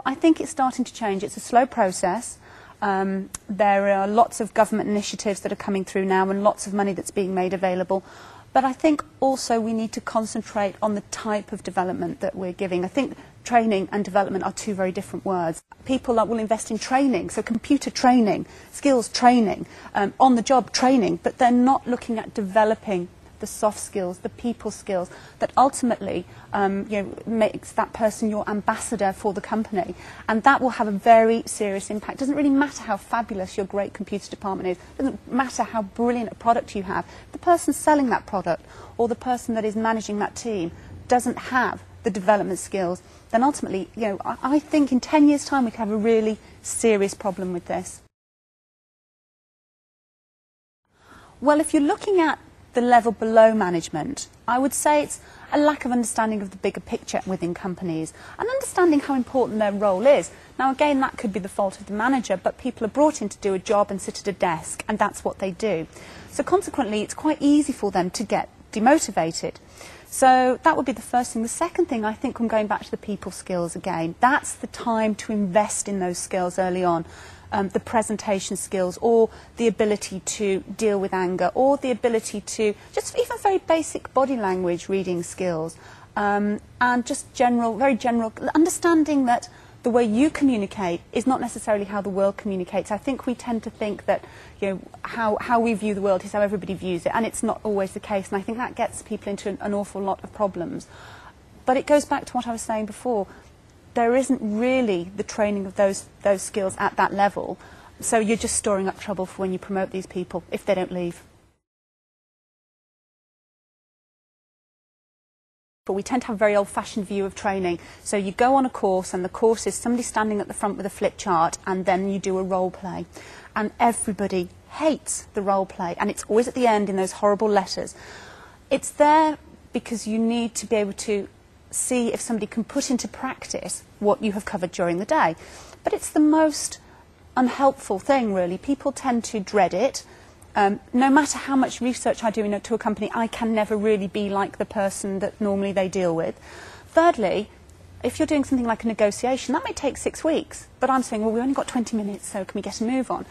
I think it's starting to change. It's a slow process. There are lots of government initiatives that are coming through now and lots of money that's being made available. But I think also we need to concentrate on the type of development that we're giving. I think training and development are two very different words. People will invest in training, so computer training, skills training, on-the-job training, but they're not looking at developing the soft skills, the people skills that ultimately makes that person your ambassador for the company, and that will have a very serious impact. It doesn't really matter how fabulous your great computer department is, it doesn't matter how brilliant a product you have. The person selling that product or the person that is managing that team doesn't have the development skills, then ultimately, I think in 10 years' time we could have a really serious problem with this. Well, if you're looking at the level below management, I would say it's a lack of understanding of the bigger picture within companies and understanding how important their role is. Now again, that could be the fault of the manager, but people are brought in to do a job and sit at a desk, and that's what they do. So consequently, it's quite easy for them to get demotivated. So that would be the first thing. The second thing, I think, I'm going back to the people skills again. That's the time to invest in those skills early on. The presentation skills, or the ability to deal with anger, or the ability to just even very basic body language reading skills, and just very general understanding that the way you communicate is not necessarily how the world communicates. I think we tend to think that how we view the world is how everybody views it, and it's not always the case, and I think that gets people into an awful lot of problems. But it goes back to what I was saying before. There isn't really the training of those skills at that level, so you're just storing up trouble for when you promote these people if they don't leave. But we tend to have a very old-fashioned view of training. So you go on a course, and the course is somebody standing at the front with a flip chart, and then you do a role play. And everybody hates the role play, and it's always at the end in those horrible letters. It's there because you need to be able to see if somebody can put into practice what you have covered during the day. But it's the most unhelpful thing, really. People tend to dread it. No matter how much research I do into a company, I can never really be like the person that normally they deal with. Thirdly, if you're doing something like a negotiation, that may take 6 weeks. But I'm saying, well, we've only got 20 minutes, so can we get a move on?